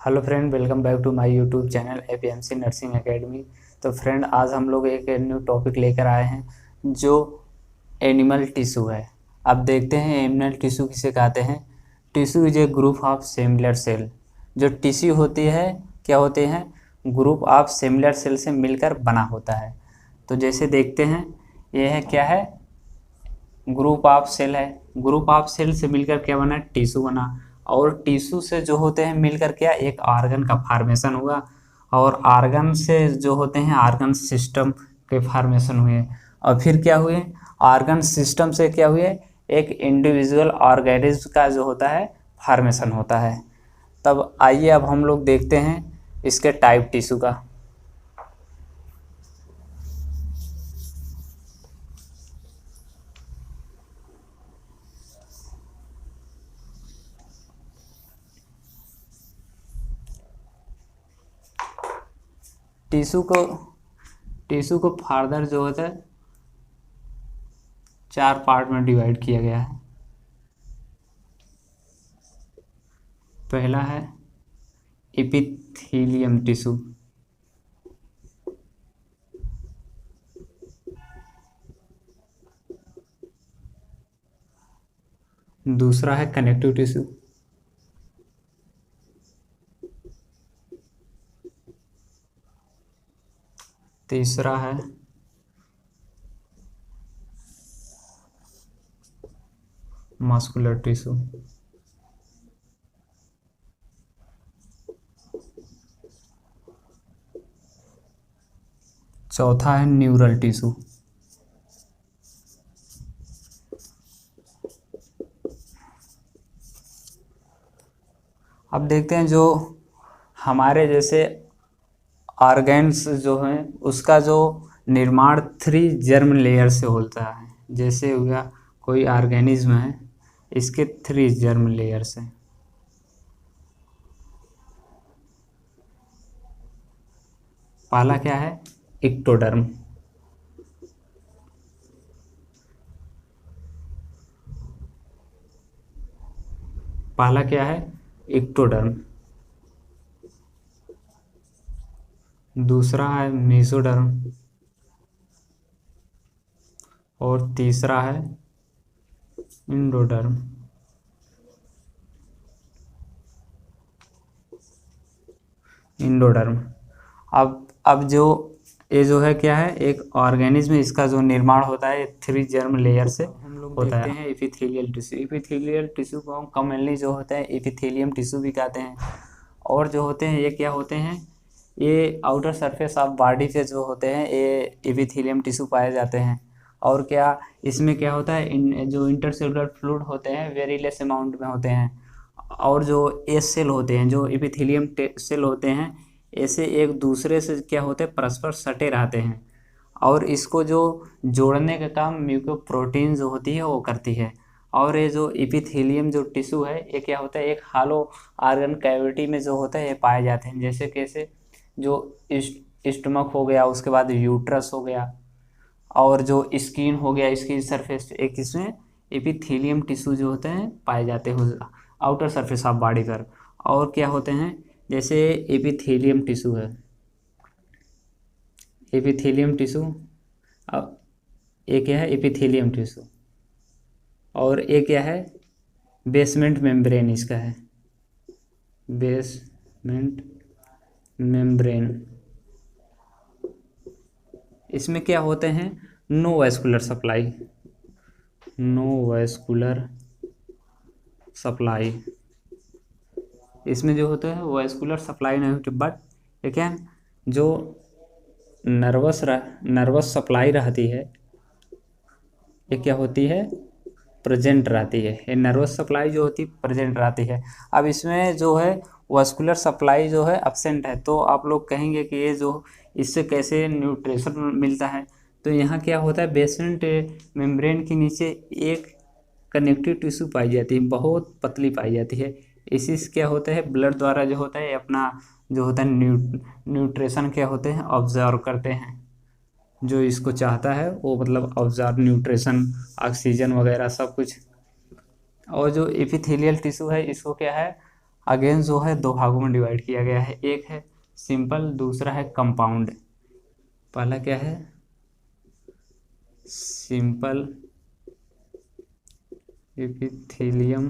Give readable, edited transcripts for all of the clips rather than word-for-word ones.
Hello friend, welcome back to my YouTube channel APMC nursing academy. तो friend, आज हम लोग एक न्यू टॉपिक लेकर आए हैं जो एनिमल टिश्यू है। अब देखते हैं एनिमल टिश्यू किसे कहते हैं। Tissue is a group of similar cell. जो टिश्यू होती है क्या होते हैं? ग्रुप ऑफ सिमिलर सेल से मिलकर बना होता है। तो जैसे देखते हैं, ये है क्या है? ग्रुप ऑफ सेल है। ग्रुप ऑफ सेल से मिलकर क्या बना? टिश्यू बना। और टिश्यू से जो होते हैं मिलकर क्या, एक ऑर्गन का फॉर्मेशन हुआ। और ऑर्गन से जो होते हैं ऑर्गन सिस्टम के फॉर्मेशन हुए। और फिर क्या हुए? ऑर्गन सिस्टम से क्या हुए? एक इंडिविजुअल ऑर्गेनिज्म का जो होता है फॉर्मेशन होता है। तब आइए अब हम लोग देखते हैं इसके टाइप टिश्यू का। टिश्यू को फर्दर जो होता है 4 पार्ट में डिवाइड किया गया है। पहला है एपिथेलियम टिश्यू, दूसरा है कनेक्टिव टिश्यू, तीसरा है मस्कुलर टिश्यू, चौथा है न्यूरल टिश्यू। अब देखते हैं जो हमारे जैसे ऑर्गेन्स जो हैं उसका जो निर्माण 3 जर्म लेयर से होता है। जैसे हुआ कोई ऑर्गेनिज्म है, इसके 3 जर्म लेयर से। पहला क्या है? इक्टोडर्म। पहला क्या है? इक्टोडर्म। दूसरा है मेसोडर्म। और तीसरा है इंडोडर्म। इंडोडर्म। अब जो ये जो है क्या है, एक ऑर्गेनिज्म, इसका जो निर्माण होता है 3 जर्म लेयर से हम लोग होता है। हैं एपिथेलियल टिश्यू। एपिथेलियल टिश्यू को हम कॉमनली जो होता है एपिथेलियम टिश्यू भी कहते हैं। और जो होते हैं ये क्या होते हैं, ये आउटर सरफेस ऑफ बॉडी पे जो होते हैं ये एपिथेलियम टिश्यू पाए जाते हैं। और क्या इसमें क्या होता है, जो इंटरसेलुलर फ्लूइड होते हैं वेरी लेस अमाउंट में होते हैं। और जो एस सेल होते हैं, जो एपिथेलियम सेल होते हैं, ऐसे एक दूसरे से क्या होते हैं, परस्पर सटे रहते हैं। और इसको जो जोड़ने का काम म्यूकोप्रोटीन जो होती है वो करती है। और ये जो एपिथेलियम जो टिश्यू है ये क्या होता है, एक हालो आर्गन कैविटी में जो होता है ये पाए जाते हैं। जैसे कैसे, जो स्टमक हो गया, उसके बाद यूट्रस हो गया, और जो स्किन हो गया, स्किन सरफेस, एक इसमें एपिथेलियम टिश्यू जो होते हैं पाए जाते हैं आउटर सरफेस ऑफ बॉडी पर। और क्या होते हैं, जैसे एपिथेलियम टिश्यू है, एपिथेलियम टिश्यू। अब एक क्या है एपिथेलियम टिश्यू, और एक क्या है बेसमेंट मेम्ब्रेन इसका है, बेसमेंट मेम्ब्रेन। इसमें क्या होते हैं, no vascular supply, no vascular supply. इसमें जो होता है वैस्कुलर सप्लाई नहीं होती, बट ये क्या है, जो नर्वस सप्लाई रहती है ये क्या होती है, प्रेजेंट रहती है। ये नर्वस सप्लाई जो होती है प्रेजेंट रहती है। अब इसमें जो है वैस्कुलर सप्लाई जो है एब्सेंट है। तो आप लोग कहेंगे कि ये जो इससे कैसे न्यूट्रिशन मिलता है। तो यहाँ क्या होता है, बेसमेंट मेम्ब्रेन के नीचे एक कनेक्टिव टिश्यू पाई जाती है, बहुत पतली पाई जाती है। इसी से क्या होता है, ब्लड द्वारा जो होता है अपना जो होता है न्यूट्रिशन क्या होते हैं ऑब्जर्व करते हैं। जो इसको चाहता है वो मतलब ऑब्जर्व न्यूट्रिशन, ऑक्सीजन वगैरह सब कुछ। और जो एपिथेलियल टिश्यू है इसको क्या है, अगेन जो है दो भागों में डिवाइड किया गया है, एक है सिंपल, दूसरा है कंपाउंड। पहला क्या है, सिंपल एपिथेलियम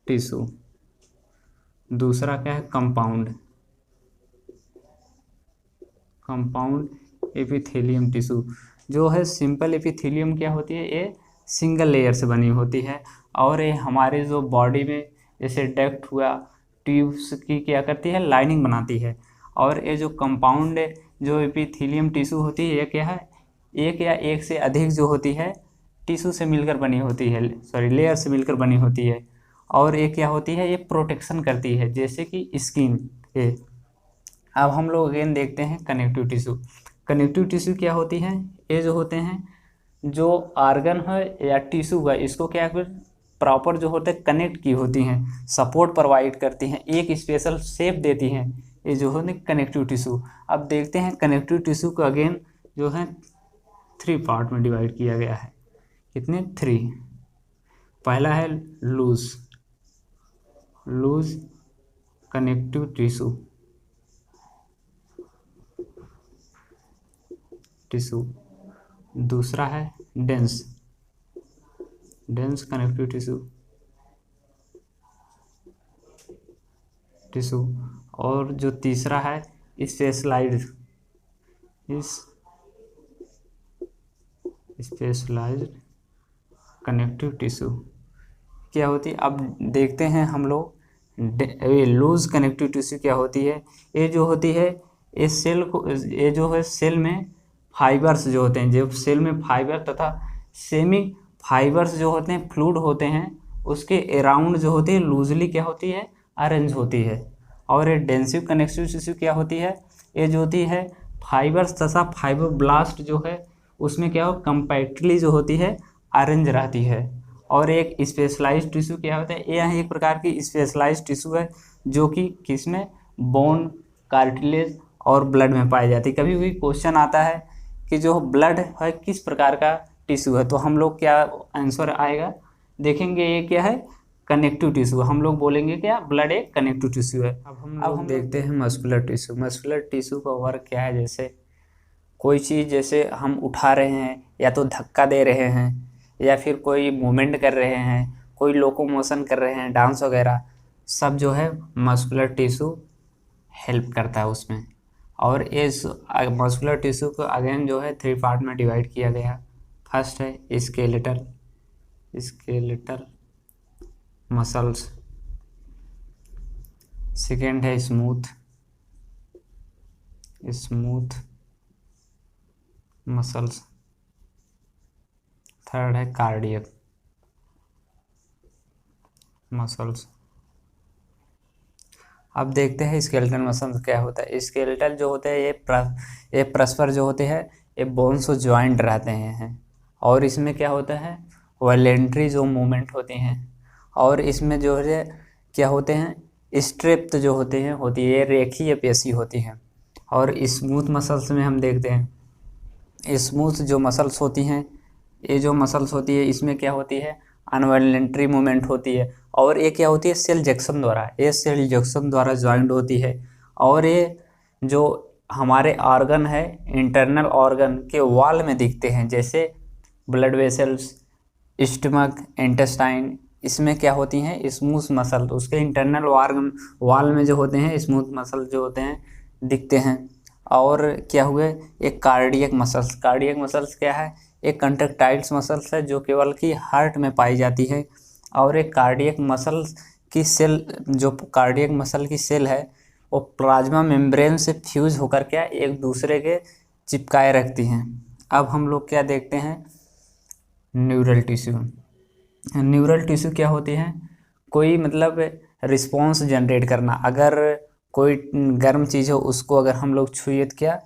टिश्यू, दूसरा क्या है कंपाउंड एपिथेलियम टिश्यू। जो है सिंपल एपिथेलियम क्या होती है, ये सिंगल लेयर से बनी होती है, और ये हमारे जो बॉडी में जैसे डक्ट हुआ, ट्यूब्स की क्या करती है, लाइनिंग बनाती है। और ये जो कंपाउंड जो एपिथेलियम टिश्यू होती है, ये क्या है, एक या एक से अधिक जो होती है टिश्यू से मिलकर बनी होती है, सॉरी लेयर से मिलकर बनी होती है। और ये क्या होती है, ये प्रोटेक्शन करती है, जैसे कि स्किन के। अब हम लोग अगेन देखते हैं कनेक्टिव टिश्यू। कनेक्टिव टिश्यू क्या होती है, ये जो होते हैं जो आर्गन है या टिश्यू है, इसको क्या प्रॉपर जो होते हैं कनेक्ट की होती हैं, सपोर्ट प्रोवाइड करती हैं, एक स्पेशल शेप देती हैं, ये जो होते हैं कनेक्टिव टिश्यू। अब देखते हैं कनेक्टिव टिश्यू को अगेन जो है 3 पार्ट में डिवाइड किया गया है। कितने, 3। पहला है लूज कनेक्टिव टिश्यू, दूसरा है डेंस कनेक्टिव टिश्यू, और जो तीसरा है स्पेशलाइज्ड कनेक्टिव टिश्यू। क्या होती है, अब देखते हैं हम लोग लूज कनेक्टिव टिश्यू क्या होती है। ये जो होती है, इस सेल को, ये जो है सेल में फाइबर्स जो होते हैं, जो सेल में फाइबर तथा सेमी फाइबर्स जो होते हैं, फ्लूइड होते हैं, उसके अराउंड जो होती है लूजली क्या होती है, अरेंज होती है। और ये डेंसिव कनेक्टिव टिश्यू क्या होती है, ये जो होती है फाइबर्स तथा फाइब्रोब्लास्ट जो है उसमें क्या हो, कंपैक्टली जो होती है अरेंज रहती है। और एक स्पेशलाइज्ड टिश्यू क्या होता है, यह एक प्रकार की स्पेशलाइज्ड टिश्यू है जो कि किसमें, बोन, कार्टिलेज और ब्लड में पाई जाती है। कभी भी क्वेश्चन आता है कि जो ब्लड है किस प्रकार का टिश्यू है, तो हम लोग क्या आंसर आएगा, देखेंगे ये क्या है, कनेक्टिव टिश्यू। हम लोग बोलेंगे क्या, ब्लड एक कनेक्टिव टिश्यू है। अब हम देखते हैं मस्कुलर टिश्यू। मस्कुलर टिश्यू का वर्क क्या है, जैसे कोई चीज़ जैसे हम उठा रहे हैं, या तो धक्का दे रहे हैं, या फिर कोई मूवमेंट कर रहे हैं, कोई लोकोमोशन कर रहे हैं, डांस वगैरह, सब जो है मस्कुलर टिश्यू हेल्प करता है उसमें। और इस मस्कुलर टिश्यू को अगेन जो है 3 पार्ट में डिवाइड किया गया। फर्स्ट है स्केलेटल मसल्स, सेकेंड है स्मूथ मसल्स, थर्ड है कार्डियक मसल्स। अब देखते हैं स्केलेटल मसल्स क्या होता है। स्केलेटल जो होते हैं ये परस्पर जो होते हैं, ये बोन्स से ज्वाइंट रहते हैं, और इसमें क्या होता है, वॉलेंट्री जो मूवमेंट होती हैं, और इसमें जो है क्या होते हैं, स्ट्रेप्थ जो होते हैं होती है, रेखीय पेशी होती हैं। और स्मूथ मसल्स में हम देखते हैं, स्मूथ जो मसल्स होती हैं, ये जो मसल्स होती है इसमें क्या होती है, अनवॉलेंट्री मूवमेंट होती है, और ये क्या होती है, सेल जंक्शन द्वारा ज्वाइंट होती है। और ये जो हमारे ऑर्गन है, इंटरनल ऑर्गन के वॉल में दिखते हैं, जैसे ब्लड वेसल्स, स्टमक, इंटेस्टाइन, इसमें क्या होती हैं, स्मूथ मसल, उसके इंटरनल ऑर्गन वॉल में जो होते हैं स्मूथ मसल जो होते हैं दिखते हैं। और क्या हुए, एक कार्डियक मसल्स क्या है, एक कंट्रैक्टाइल्स मसल्स है जो केवल की हार्ट में पाई जाती है। और एक कार्डियक मसल की सेल, जो कार्डियक मसल की सेल है, वो प्लाज्मा मेम्ब्रेन से फ्यूज होकर क्या एक दूसरे के चिपकाए रखती हैं। अब हम लोग क्या देखते हैं, न्यूरल टिश्यू क्या होती है, कोई मतलब रिस्पॉन्स जनरेट करना, अगर कोई गर्म चीज़ हो उसको अगर हम लोग छुए तो क्या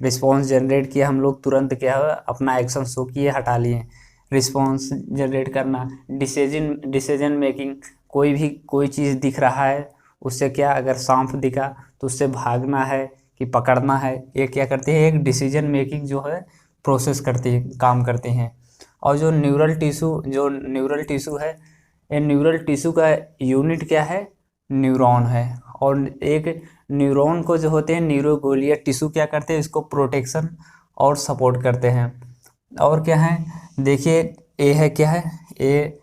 रिस्पॉन्स जनरेट किया, हम लोग तुरंत क्या है अपना एक्शन शो किए, हटा लिए। रिस्पॉन्स जनरेट करना, डिसीजन मेकिंग, कोई चीज़ दिख रहा है उससे क्या, अगर सांप दिखा तो उससे भागना है कि पकड़ना है, ये क्या करती है, एक डिसीजन मेकिंग जो है प्रोसेस करती है, काम करते हैं। और जो न्यूरल टिश्यू है, ये न्यूरल टिश्यू का यूनिट क्या है, न्यूरॉन है। और एक न्यूरॉन को जो होते हैं न्यूरोग्लियल टिश्यू क्या करते हैं, इसको प्रोटेक्शन और सपोर्ट करते हैं। और क्या है, देखिए ए है, क्या है, ए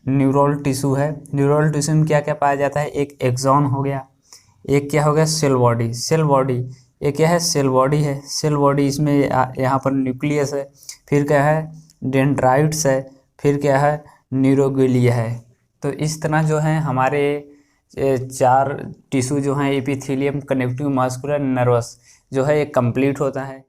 न्यूरल टिश्यू है। न्यूरल टिश्यू में क्या क्या पाया जाता है, एक एक्सॉन हो गया, एक क्या हो गया सेल बॉडी। सेल बॉडी ये क्या है, सेल बॉडी है। सेल बॉडी इसमें यहाँ पर न्यूक्लियस है, फिर क्या है डेंड्राइट्स है, फिर क्या है न्यूरोग्लिया है। तो इस तरह जो है हमारे 4 टिश्यू जो हैं एपिथेलियम, कनेक्टिव, मस्कुलर, नर्वस जो है ये कंप्लीट होता है।